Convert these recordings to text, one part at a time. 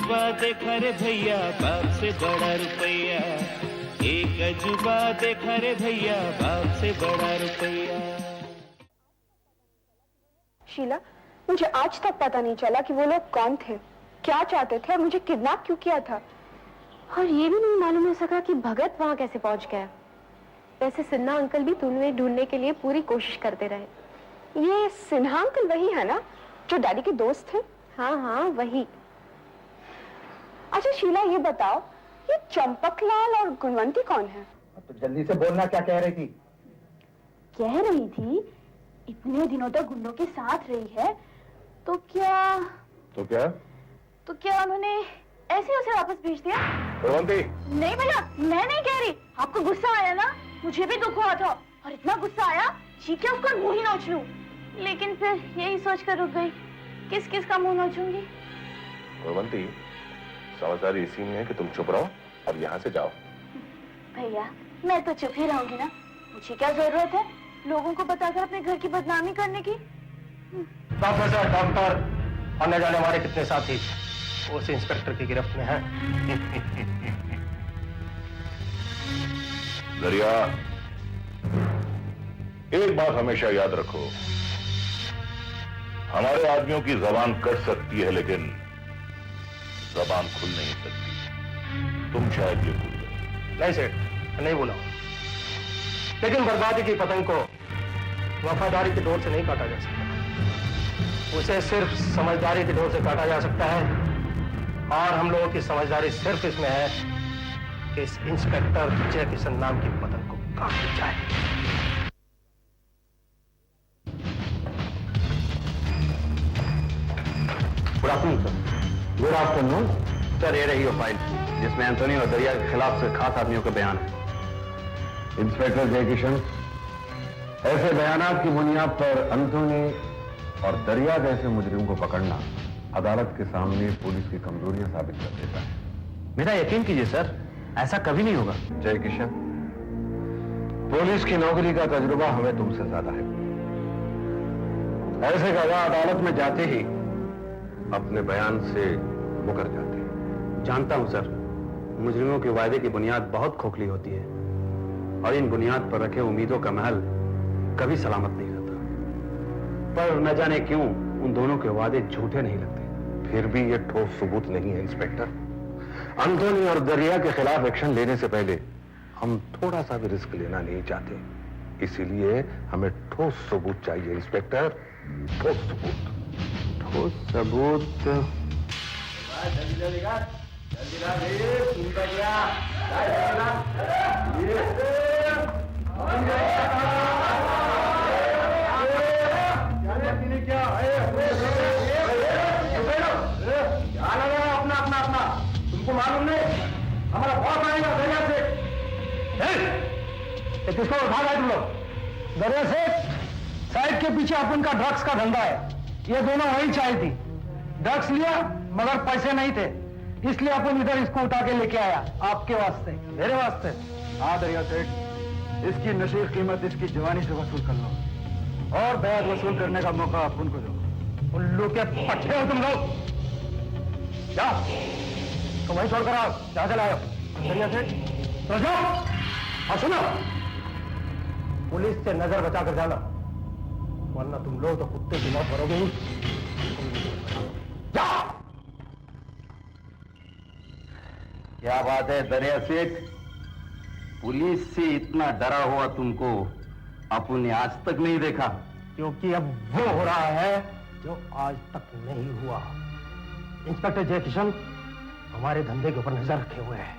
अजूबा देखा रे भैया बाप से बड़ा रुपया, एक अजूबा देखा रे भैया बाप से बड़ा रुपया। शीला, मुझे आज तक पता नहीं चला कि वो लोग कौन थे, क्या चाहते थे और मुझे किडनैप क्यों किया था। और ये भी नहीं मालूम हो सका कि भगत वहां कैसे पहुंच गया। वैसे सिन्हा अंकल भी तुम्हें ढूंढने के लिए पूरी कोशिश करते रहे। ये सिन्हा अंकल वही है ना जो डैडी के दोस्त थे? हाँ हाँ वही। अच्छा शीला, ये बताओ ये चंपकलाल और गुणवंती कौन है? तो जल्दी से बोलना, क्या कह रही थी? कह रही थी इतने दिनों तक गुंडों के साथ रही है तो क्या उन्होंने ऐसे उसे वापस भेज दिया? नहीं भैया, मैं नहीं कह रही। आपको गुस्सा आया ना, मुझे भी दुख हुआ था और इतना गुस्सा आया जी क्या उसका मुंह ही नोच लूं। लेकिन फिर यही सोचकर रुक गई, किस किस का मुंह नोचूंगी। गुणवंती, समझदारी इसी में है कि तुम चुप रहो और यहाँ से जाओ। भैया मैं तो चुप ही रहूंगी ना, मुझे क्या जरूरत है लोगों को बताकर अपने घर की बदनामी करने की। प्रोफेसर, डॉक्टर और न जाने हमारे कितने साथी उस इंस्पेक्टर की गिरफ्त में हैं। दरिया, एक बात हमेशा याद रखो, हमारे आदमियों की जबान कट सकती है लेकिन जबान खुल नहीं सकती। तुम शायद ये भूल गए। नहीं सेठ, नहीं भूला, लेकिन बर्बादी की पतंग को वफादारी की डोर से नहीं काटा जा सकता, उसे सिर्फ समझदारी की डोर से काटा जा सकता है। और हम लोगों की समझदारी सिर्फ इसमें है कि इस इंस्पेक्टर जय किशन नाम की पतंग को काट दी जाए। Good afternoon sir. Good afternoon sir. ये रही वो फाइल जिसमें एंथोनी और दरिया के खिलाफ से खास आदमियों का बयान है। इंस्पेक्टर जय किशन, ऐसे बयानात की बुनियाद पर एंथोनी और दरिया जैसे मुजरिम को पकड़ना अदालत के सामने पुलिस की कमजोरियां साबित कर देता है। मेरा यकीन कीजिए सर, ऐसा कभी नहीं होगा। जय किशन, पुलिस की नौकरी का तजुर्बा हमें तुमसे ज्यादा है। ऐसे गवाह अदालत में जाते ही अपने बयान से मुकर जाते हैं। जानता हूं सर, मुजरिमों के वायदे की बुनियाद बहुत खोखली होती है और इन बुनियाद पर रखे उम्मीदों का महल कभी सलामत नहीं रहता। पर न जाने क्यों उन दोनों के वादे झूठे नहीं लगते। फिर भी यह ठोस सबूत नहीं है इंस्पेक्टर। एंथोनी और दरिया के खिलाफ एक्शन लेने से पहले हम थोड़ा सा भी रिस्क लेना नहीं चाहते, इसीलिए हमें ठोस सबूत चाहिए इंस्पेक्टर। ठोस सबूत। ठोस सबूत। तुमको मालूम नहीं हमारा बहुत आएगा दरिया से। किसको उठा गए तुम लोग? दरिया से साइड के पीछे अपन का ड्रग्स का धंधा है। ये दोनों वही चाहिए थी। ड्रग्स लिया मगर पैसे नहीं थे, इसलिए अपन इधर इसको उठा के लेके आया आपके वास्ते, मेरे वास्ते। हाँ दरिया सेठ, इसकी नशीब कीमत इसकी जवानी से वसूल कर लो और बैग वसूल करने का मौका अपन को दो। उल्लू के पट्टे हो तुम लोग। जाओ तो वही छोड़कर आओ जहां से लाओ। दरिया सेठ तो जाओ और सुनो, पुलिस से नजर बचा कर जाना, वरना तुम लोग तो कुत्ते की मौत मरोगे ही। जाओ। क्या बात है दरिया सेठ, पुलिस से इतना डरा हुआ तुमको अपन ने आज तक नहीं देखा। क्योंकि अब वो हो रहा है जो आज तक नहीं हुआ। इंस्पेक्टर जय किशन हमारे धंधे के ऊपर नजर रखे हुए हैं।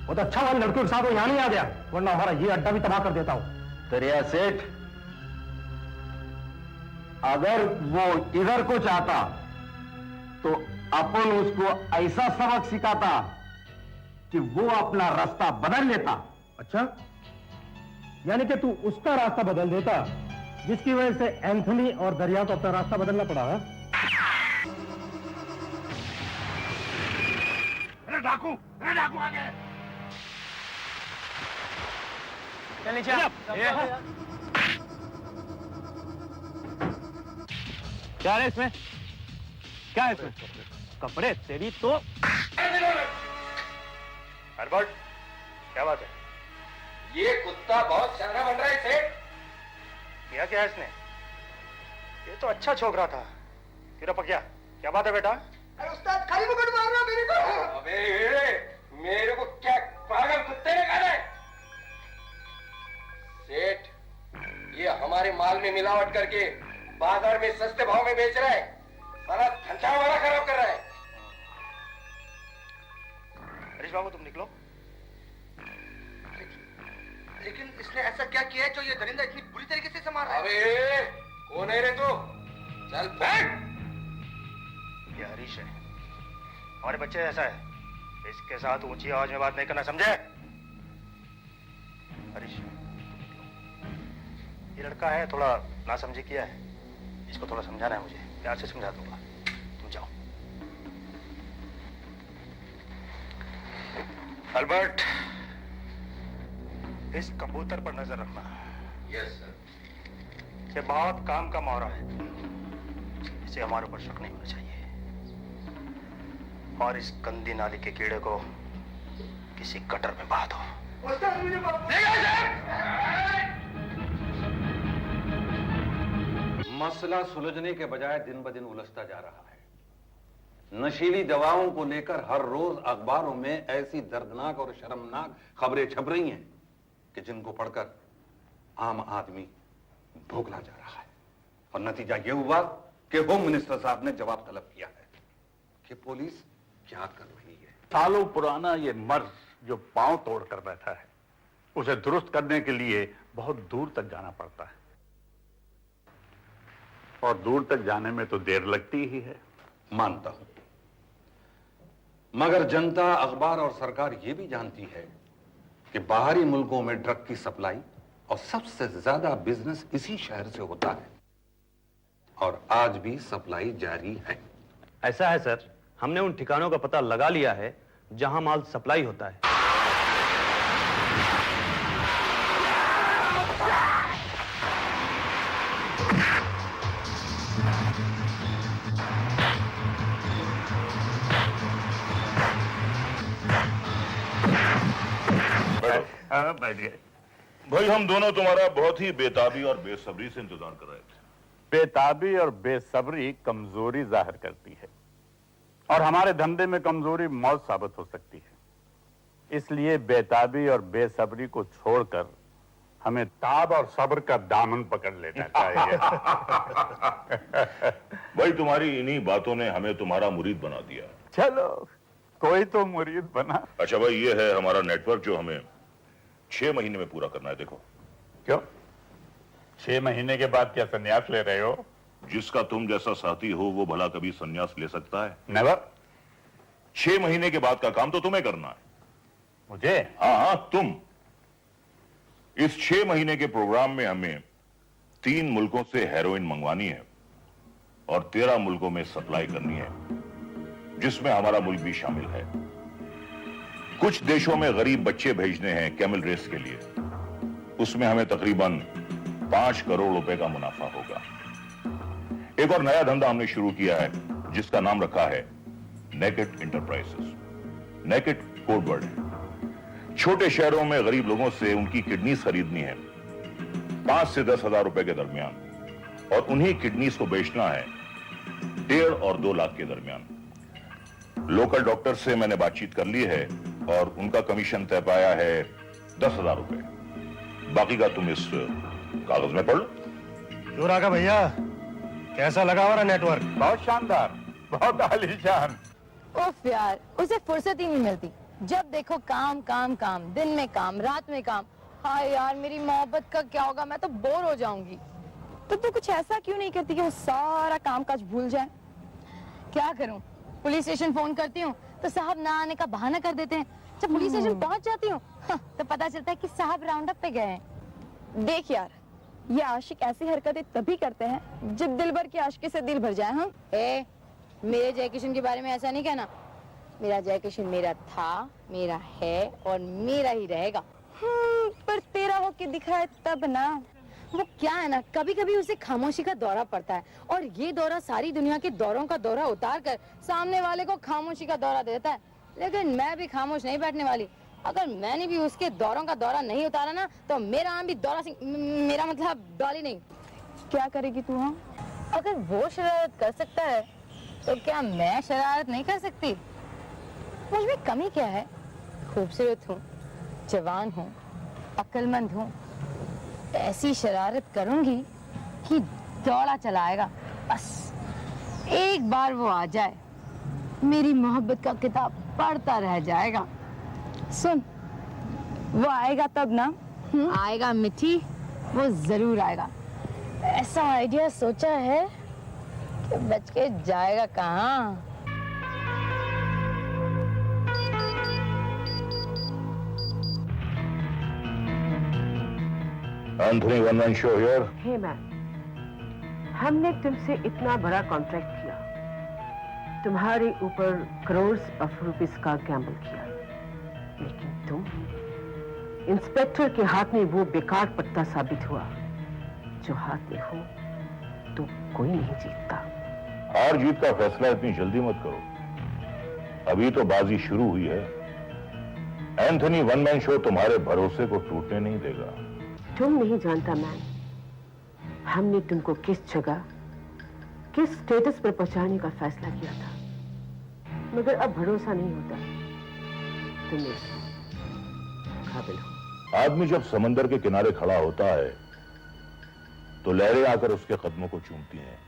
वो तो अच्छा वाले लड़कियों के साथ वो यहां नहीं आ गया, वरना हमारा ये अड्डा भी तबाह कर देता हूं। दरिया सेठ, अगर वो इधर को चाहता तो अपन उसको ऐसा सबक सिखाता कि वो अपना रास्ता बदल लेता। अच्छा, यानी कि तू उसका रास्ता बदल देता जिसकी वजह से एंथनी और दरिया को अपना रास्ता बदलना पड़ा है। डाकू आ गए। चल नीचे आ। क्या है इसमें? क्या है इसमें? कपड़े तेरी तो। अल्बर्ट, क्या बात है? ये कुत्ता बहुत शरारत बन रहा है सेठ। किया क्या इसने? ये तो अच्छा छोकरा था, फिर अब क्या बात है बेटा? अरे उस्ताद खाली मुकुट मार रहा मेरे को। अबे मेरे को क्या पागल कुत्ते ने कहा है? सेठ, ये हमारे माल में मिलावट करके बाजार में सस्ते भाव में बेच रहा है। सारा धंधा हमारा खराब कर रहा है। हरीश बाबू तुम निकलो। लेकिन इसने ऐसा क्या किया है जो ये दरिंदा इतनी बुरी तरीके से संभाल रहा है? अबे कौन है रे तू? चल बैठ। ये हरीश है, हमारे बच्चे ऐसा है, इसके साथ ऊंची आवाज में बात नहीं करना, समझे? हरीश, ये लड़का है थोड़ा नासमझी किया है, इसको थोड़ा समझाना है मुझे, प्यार से समझा दूंगा। तुम जाओ। अल्बर्ट, इस कबूतर पर नजर रखना। Yes sir. ये बहुत काम का मोहरा है, इसे हमारे ऊपर शक नहीं होना चाहिए। और इस गंदी नाली के कीड़े को किसी गटर में बहा दो। मसला सुलझने के बजाय दिन ब दिन उलझता जा रहा है। नशीली दवाओं को लेकर हर रोज अखबारों में ऐसी दर्दनाक और शर्मनाक खबरें छप रही हैं कि जिनको पढ़कर आम आदमी भोगला जा रहा है। और नतीजा यह हुआ कि होम मिनिस्टर साहब ने जवाब तलब किया है कि पुलिस क्या कर रही है। सालों पुराना ये मर्ज जो पांव तोड़कर बैठा है, उसे दुरुस्त करने के लिए बहुत दूर तक जाना पड़ता है, और दूर तक जाने में तो देर लगती ही है। मानता हूं, मगर जनता, अखबार और सरकार यह भी जानती है कि बाहरी मुल्कों में ड्रग की सप्लाई और सबसे ज्यादा बिजनेस इसी शहर से होता है, और आज भी सप्लाई जारी है। ऐसा है सर, हमने उन ठिकानों का पता लगा लिया है जहां माल सप्लाई होता है। बैठ गए। भाई हम दोनों तुम्हारा बहुत ही बेताबी और बेसब्री से इंतजार कर रहे थे। बेताबी और बेसब्री कमजोरी जाहिर करती है, और हमारे धंधे में कमजोरी मौत साबित हो सकती है। इसलिए बेताबी और बेसब्री को छोड़कर हमें ताब और सब्र का दामन पकड़ लेना चाहिए। भाई तुम्हारी इन्हीं बातों ने हमें तुम्हारा मुरीद बना दिया। चलो, कोई तो मुरीद बना। अच्छा भाई, ये है हमारा नेटवर्क जो हमें 6 महीने में पूरा करना है। देखो। क्यों? 6 महीने के बाद क्या संन्यास ले रहे हो? जिसका तुम जैसा साथी हो वो भला कभी संन्यास ले सकता है? नेवर। 6 महीने के बाद का काम तो तुम्हें करना है। मुझे? हाँ, तुम। इस 6 महीने के प्रोग्राम में हमें 3 मुल्कों से हेरोइन मंगवानी है और 13 मुल्कों में सप्लाई करनी है, जिसमें हमारा मुल्क भी शामिल है। कुछ देशों में गरीब बच्चे भेजने हैं कैमल रेस के लिए, उसमें हमें तकरीबन 5 करोड़ रुपए का मुनाफा होगा। एक और नया धंधा हमने शुरू किया है जिसका नाम रखा है naked enterprises. Naked code word है। छोटे शहरों में गरीब लोगों से उनकी किडनीज खरीदनी है 5 से 10 हजार रुपए के दरमियान, और उन्हीं किडनीज को बेचना है 1.5 और 2 लाख के दरमियान। लोकल डॉक्टर से मैंने बातचीत कर ली है और उनका कमीशन तय पाया है 10,000 रुपए। बाकी का तुम इस कागज में पढ़ लो। क्यों राघा भैया, कैसा लगा हमारा नेटवर्क? बहुत शानदार, बहुत आलीशान। उफ यार, उसे फुर्सत ही नहीं मिलती। जब देखो काम काम काम, दिन में काम, रात में काम। हाँ यार, मेरी मोहब्बत का क्या होगा, मैं तो बोर हो जाऊंगी। तो तू कुछ ऐसा क्यों नहीं करती कि वो सारा काम काज भूल जाए? क्या करूं? पुलिस स्टेशन फोन करती हूँ तो साहब ना आने का बहाना कर देते हैं। जब पुलिस स्टेशन पहुंच जाती हूँ तो पता चलता है कि साहब राउंड अप पे गए हैं। देख यार, ये आशिक ऐसी हरकतें तभी करते हैं जब दिलबर की आशिकी से दिल भर जाए। हम मेरे जय किशन के बारे में ऐसा नहीं कहना। मेरा जय किशन मेरा था, मेरा है और मेरा ही रहेगा। पर तेरा होके दिखाए तब ना। वो क्या है ना, कभी कभी उसे खामोशी का दौरा पड़ता है और ये दौरा सारी दुनिया के दौरों का दौरा उतार कर सामने वाले को खामोशी का दौरा देता है। लेकिन मैं भी खामोश नहीं बैठने वाली। अगर मैंने भी उसके दौरों का दौरा नहीं उतारा ना तो मेरा नाम भी दौरा सिंह, मेरा मतलब डॉली नहीं। क्या करेगी तू? हाँ, अगर वो शरारत कर सकता है तो क्या मैं शरारत नहीं कर सकती? मुझ में कमी क्या है? खूबसूरत हूँ, जवान हूँ, अक्लमंद हूँ। ऐसी शरारत करूंगी कि दौड़ा चलाएगा। बस एक बार वो आ जाए, मेरी मोहब्बत का किताब पढ़ता रह जाएगा। सुन, वो आएगा तब ना। आएगा मिठी, वो जरूर आएगा। ऐसा आइडिया सोचा है कि बच के जाएगा कहाँ। Anthony one man show here. Hey ma'am, हमने तुमसे इतना बड़ा कॉन्ट्रैक्ट किया, तुम्हारे ऊपर करोड़ ऑफ रुपीस का गैम्बल किया, लेकिन तुम इंस्पेक्टर के हाथ में वो बेकार पत्ता साबित हुआ। जो हाथ में हो तो कोई नहीं जीतता। हार जीत का फैसला इतनी जल्दी मत करो, अभी तो बाजी शुरू हुई है। एंथनी वन मैन शो तुम्हारे भरोसे को टूटने नहीं देगा। तुम नहीं जानता मैम, हमने तुमको किस जगह, किस स्टेटस पर पहुंचाने का फैसला किया था, मगर अब भरोसा नहीं होता। तुम इस काबिल हो। आदमी जब समंदर के किनारे खड़ा होता है तो लहरें आकर उसके कदमों को चूमती हैं,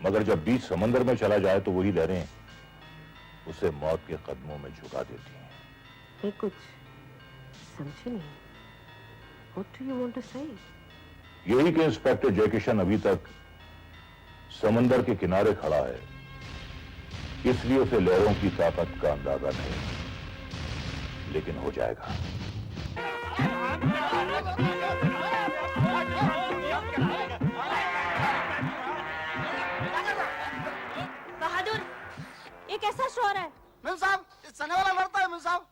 मगर जब बीच समंदर में चला जाए तो वही लहरें उसे मौत के कदमों में झुका देती हैं। मैं कुछ समझी नहीं। What do you want to say? यही कि इंस्पेक्टर जयकिशन अभी तक समंदर के किनारे खड़ा है, इसलिए उसे लहरों की ताकत का अंदाजा नहीं, लेकिन हो जाएगा। बहादुर, ये कैसा शोर है? मेम साहब, सने वाला लड़ता है। मेम साहब,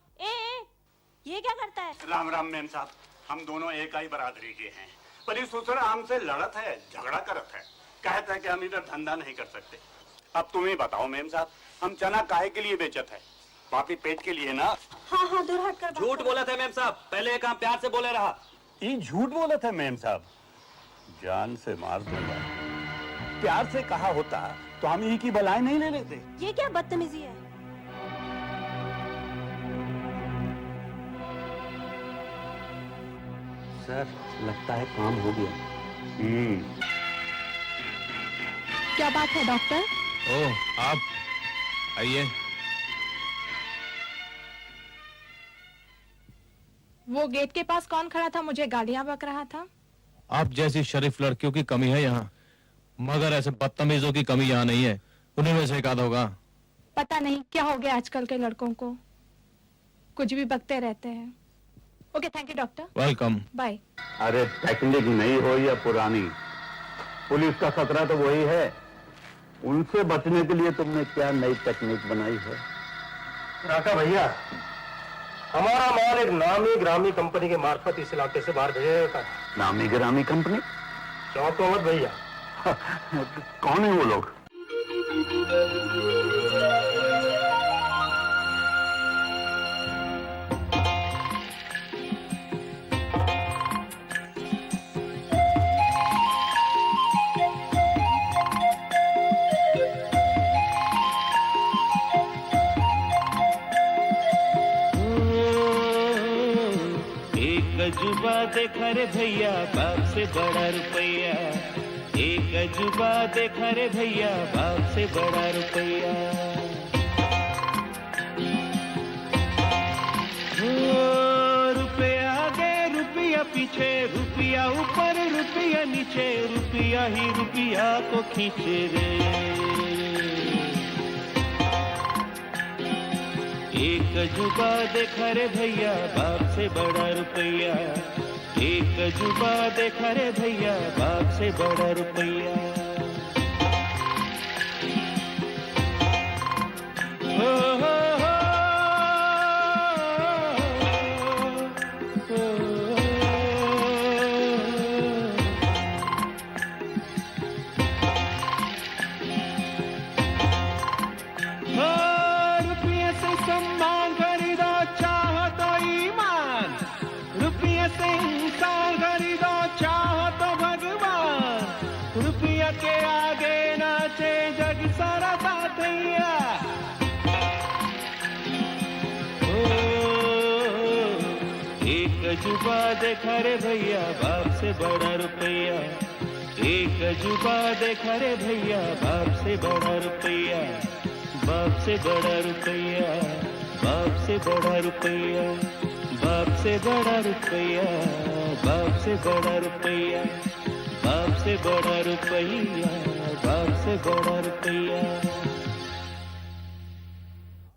ये क्या करता है? राम राम मेम साहब, हम दोनों एक ही बरादरी के हैं, पर इस ससुर हमसे लड़त है, झगड़ा करत है, कहता है कि हम इधर धंधा नहीं कर सकते। अब तुम ही बताओ मेम साहब, हम चना काहे के लिए बेचत है? बाकी पेट के लिए ना। हाँ हाँ, दूर हट कर। झूठ बोले थे मेम साहब, पहले एक काम प्यार से बोले रहा। ये झूठ बोले थे मेम साहब, जान से मार दूंगा। प्यार से कहा होता तो हम यही की बलाएं नहीं ले लेते। ये क्या बदतमीजी है? सर, लगता है काम हो गया। क्या बात है डॉक्टर? ओह, आप आइए। वो गेट के पास कौन खड़ा था, मुझे गालियां बक रहा था? आप जैसी शरीफ लड़कियों की कमी है यहाँ, मगर ऐसे बदतमीजों की कमी यहाँ नहीं है। उन्हीं में से एक आधा होगा। पता नहीं क्या हो गया आजकल के लड़कों को, कुछ भी बकते रहते हैं। Okay, thank you doctor. Welcome. Bye. अरे टेक्निक नई हो या पुरानी, पुलिस का खतरा तो वही है। उनसे बचने के लिए तुमने क्या नई टेक्निक बनाई है? राका भैया, हमारा माल एक नामी ग्रामी कंपनी के मार्फत इस इलाके से बाहर भेजा जाता है। नामी गिरामी कंपनी? चौंको मत भैया। कौन है वो लोग? अजूबा देखा रे भैया, बाप से बड़ा रुपया। एक अजूबा देखा रे भैया, बाप से बड़ा रुपया। रुपया आगे रुपया पीछे, रुपया ऊपर रुपया नीचे, रुपया ही रुपया को खींचे रे। एक अजूबा देखा रे भैया, बाप से बड़ा रुपया। एक अजूबा देखा रे भैया, बाप से बड़ा रुपया। हो हो हो, हो, हो, सम्मान खरीदो चाहो तो ईमान, रुपये से इंसान खरीदो चाहो तो भगवान, रुपया के आगे नाचे जग सारा बातैया। एक अजूबा देखा रे भैया बाप से बड़ा रुपया, एक अजूबा देखा रे भैया बाप से बड़ा रुपया, बाप से बड़ा रुपया, बाप से बड़ा रुपया, बाप से बड़ा रुपया, बाप से बड़ा रुपया, बाप से बड़ा रुपया, बाप से बड़ा रुपया।